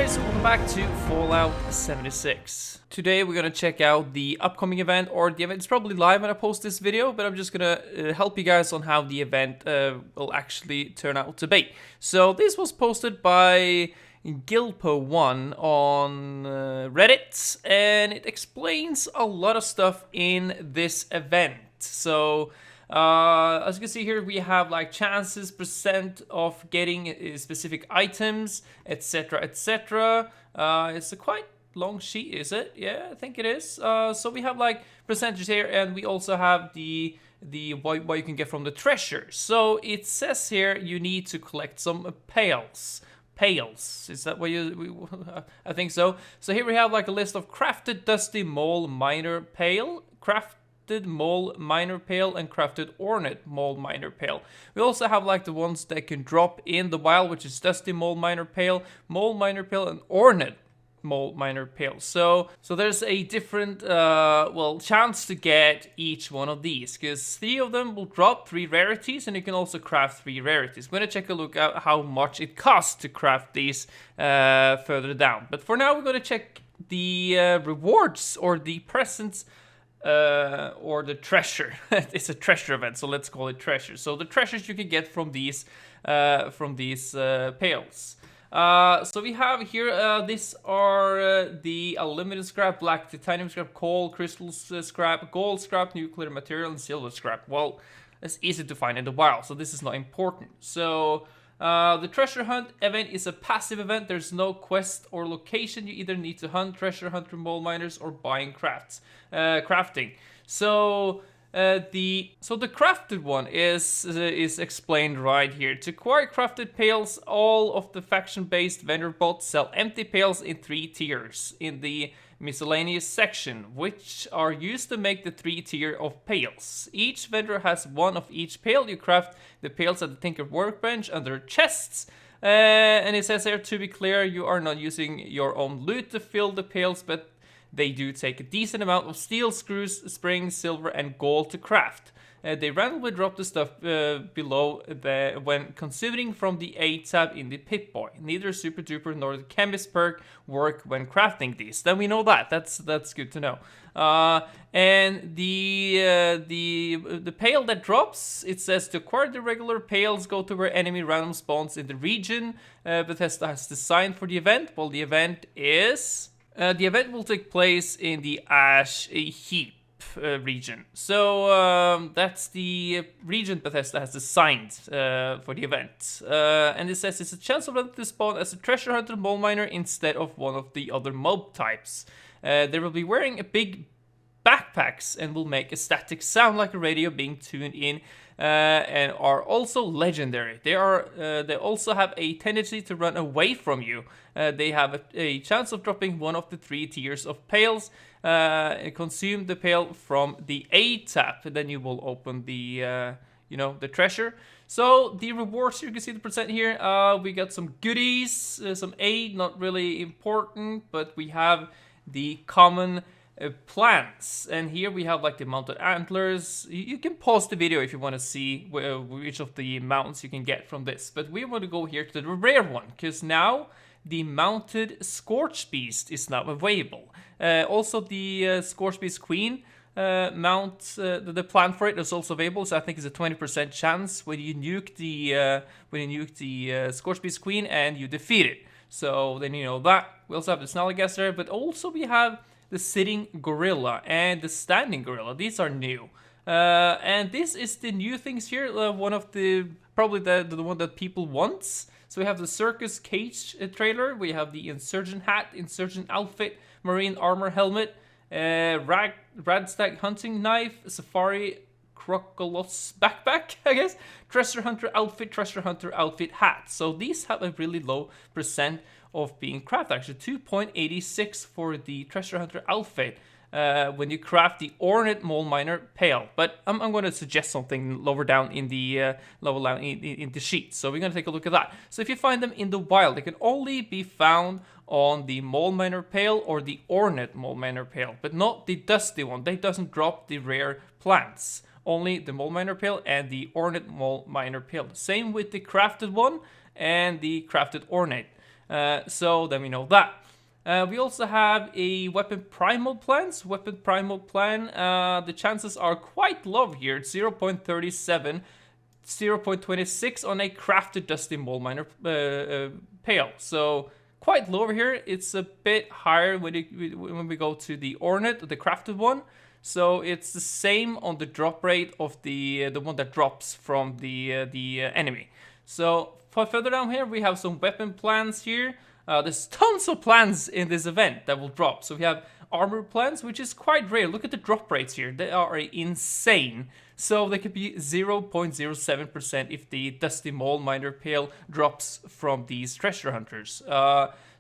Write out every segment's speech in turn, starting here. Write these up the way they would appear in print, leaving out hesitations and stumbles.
guys, welcome back to Fallout 76. Today we're gonna check out the upcoming event, or the event is probably live when I post this video, but I'm just gonna help you guys on how the event will actually turn out to be. So this was posted by Gilpo1 on Reddit, and it explains a lot of stuff in this event. So as you can see here, we have like chances percent of getting specific items, etc, etc. It's a quite long sheet, is it? Yeah, I think it is. So we have like percentages here, and we also have the what you can get from the treasure. So it says here you need to collect some pails. Is that what you... I think so. So here we have like a list of crafted dusty mole miner pail, crafted mole miner pail, and crafted ornate mole miner pail. We also have like the ones that can drop in the wild, which is dusty mole miner pail, and ornate mole miner pail. So there's a different chance to get each one of these, because 3 of them will drop 3 rarities, and you can also craft 3 rarities. We're gonna check a look at how much it costs to craft these further down. But for now, we're gonna check the rewards, or the presents, or the treasure. It's a treasure event, so let's call it treasure. So the treasures you can get from these pails. So we have here, these are the aluminum scrap, black titanium scrap, coal, crystals scrap, gold scrap, nuclear material, and silver scrap. Well, it's easy to find in the wild, so this is not important. So the treasure hunt event is a passive event. There's no quest or location. You either need to hunt, treasure hunt through mole miners, or buying crafting. So the crafted one is explained right here. To acquire crafted pails, all of the faction-based vendor bots sell empty pails in 3 tiers in the miscellaneous section, which are used to make the 3 tier of pails. Each vendor has 1 of each pail. You craft the pails at the Tinker workbench under chests. And it says here, to be clear, you are not using your own loot to fill the pails, but they do take a decent amount of steel, screws, springs, silver, and gold to craft. They randomly drop the stuff below when consuming from the A tab in the Pip-Boy. Neither Super Duper nor the Chemist perk work when crafting these. Then we know that. That's good to know. And the pail that drops, it says to acquire the regular pails, go to where enemy random spawns in the region Bethesda has designed for the event. Well, the event is... the event will take place in the Ash Heap region. So that's the region Bethesda has designed for the event. And it says it's a chance of them to spawn as a treasure hunter mole miner instead of one of the other mob types. They will be wearing a big backpacks and will make a static sound like a radio being tuned in, and are also legendary. They also have a tendency to run away from you. They have a chance of dropping 1 of the 3 tiers of pails. Consume the pail from the A tab, and then you will open the the treasure. So the rewards, you can see the percent here. We got some goodies, some aid, not really important, but we have the common plants, and here we have like the mounted antlers. You can pause the video if you want to see which of the mounts you can get from this, but we want to go here to the rare one, because now the mounted Scourge Beast is now available. Also the Scourge Beast Queen mount, the plan for it is also available, so I think it's a 20% chance when you nuke the Scourge Beast Queen and you defeat it. So then you know that. We also have the Snallygaster, but also we have the sitting gorilla and the standing gorilla. These are new. And this is the new things here. One of the, probably the one that people want. So we have the circus cage trailer. We have the insurgent hat, insurgent outfit, marine armor helmet, radstag hunting knife, safari crocodile's backpack, I guess, treasure hunter outfit hat. So these have a really low percent of being crafted, actually 2.86 for the treasure hunter outfit when you craft the ornate mole miner pail. But I'm going to suggest something lower down in the in the sheet, so we're going to take a look at that. So if you find them in the wild, they can only be found on the mole miner pail or the ornate mole miner pail, but not the dusty one. They doesn't drop the rare plants. Only the mole miner pail and the ornate mole miner pail. Same with the crafted one and the crafted ornate. So then we know that. We also have a weapon primal plans. Weapon primal plan, the chances are quite low here. It's 0.37, 0.26 on a crafted dusty mole miner pail. So quite low over here. It's a bit higher when we go to the Ordinate, the crafted one. So it's the same on the drop rate of the one that drops from the enemy. So further down here we have some weapon plans here. There's tons of plans in this event that will drop. So we have armor plans, which is quite rare. Look at the drop rates here. They are insane. So they could be 0.07% if the Dusty Mole Miner Pail drops from these treasure hunters.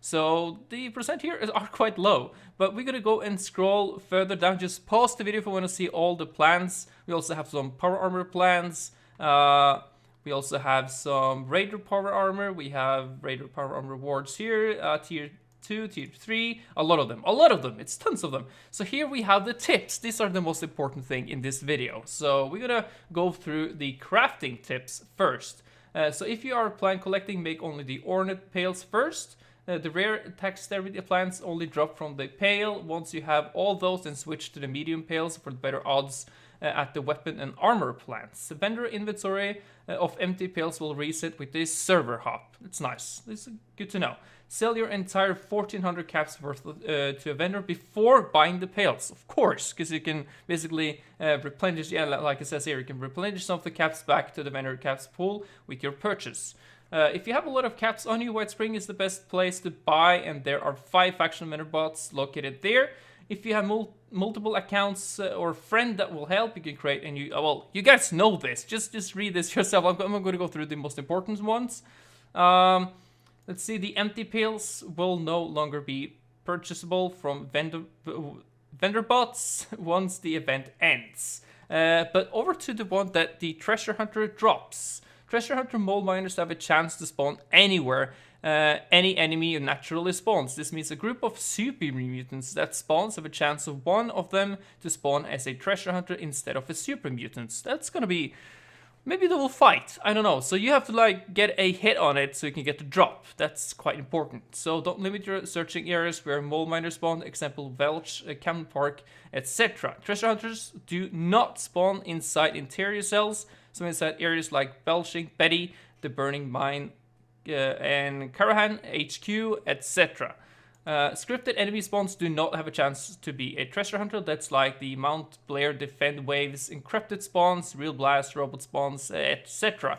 So the percent here are quite low. But we're going to go and scroll further down. Just pause the video if you want to see all the plans. We also have some power armor plans. We also have some Raider Power Armor. We have Raider Power Armor rewards here, Tier 2, Tier 3, a lot of them, it's tons of them. So here we have the tips. These are the most important thing in this video. So we're gonna go through the crafting tips first. So if you are plan collecting, make only the Ordinate Pails first. The rare dexterity plants only drop from the pail. Once you have all those, then switch to the medium pails for the better odds at the weapon and armor plants. The vendor inventory of empty pails will reset with this server hop. It's nice. This is good to know. Sell your entire 1400 caps worth to a vendor before buying the pails, of course, because you can basically replenish, yeah, like it says here, you can replenish some of the caps back to the vendor caps pool with your purchase. If you have a lot of caps on you, White Spring is the best place to buy, and there are 5 faction vendor bots located there. If you have multiple accounts or a friend that will help, you can create a new... well, you guys know this. Just read this yourself. I'm going to go through the most important ones. Let's see. The empty pails will no longer be purchasable from vendor bots once the event ends. But over to the one that the treasure hunter drops. Treasure hunter mole miners have a chance to spawn anywhere any enemy naturally spawns. This means a group of super mutants that spawns have a chance of one of them to spawn as a treasure hunter instead of a super mutant. That's gonna be... maybe they will fight, I don't know. So you have to like get a hit on it so you can get the drop. That's quite important. So don't limit your searching areas where mole miners spawn, example Welch, Camden Park, etc. Treasure hunters do not spawn inside interior cells, so inside areas like Belching, Betty, the Burning Mine, and Karahan, HQ, etc. Scripted enemy spawns do not have a chance to be a treasure hunter. That's like the Mount Blair Defend Waves, encrypted spawns, Real Blast, robot spawns, etc.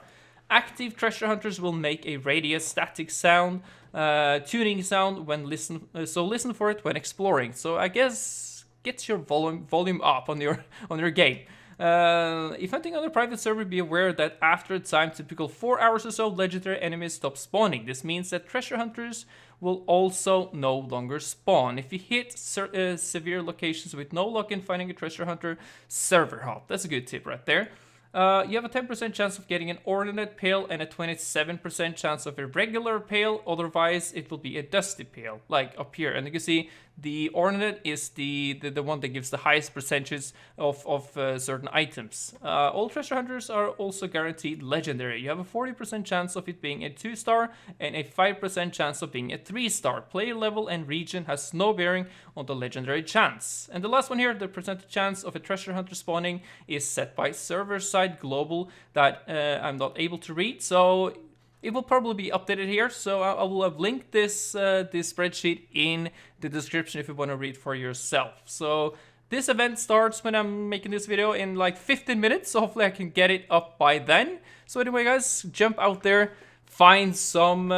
Active treasure hunters will make a radius static sound, tuning sound when listen for it when exploring. So I guess get your volume up on your game. If hunting on a private server, be aware that after a time, typical 4 hours or so, legendary enemies stop spawning. This means that treasure hunters will also no longer spawn. If you hit severe locations with no luck in finding a treasure hunter, server hop. That's a good tip right there. You have a 10% chance of getting an Ordinate Pail and a 27% chance of a regular pail. Otherwise, it will be a Dusty Pail, like up here. And you can see the Ordinate is the one that gives the highest percentages of certain items. All treasure hunters are also guaranteed legendary. You have a 40% chance of it being a 2-star and a 5% chance of being a 3-star. Player level and region has no bearing on the legendary chance. And the last one here, the percentage chance of a treasure hunter spawning is set by server side global that I'm not able to read. So it will probably be updated here, so I will have linked this spreadsheet in the description if you want to read for yourself. So this event starts when I'm making this video in like 15 minutes, so hopefully I can get it up by then. So anyway guys, jump out there, find some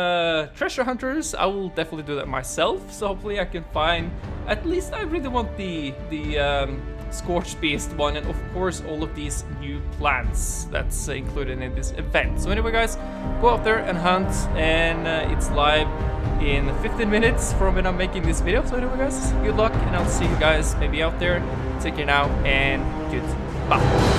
treasure hunters. I will definitely do that myself, so hopefully I can find, at least I really want the Scourge Beast one, and of course all of these new plants that's included in this event. So anyway guys, go out there and hunt, and it's live in 15 minutes from when I'm making this video. So anyway guys, good luck, and I'll see you guys maybe out there. Take care now, and goodbye.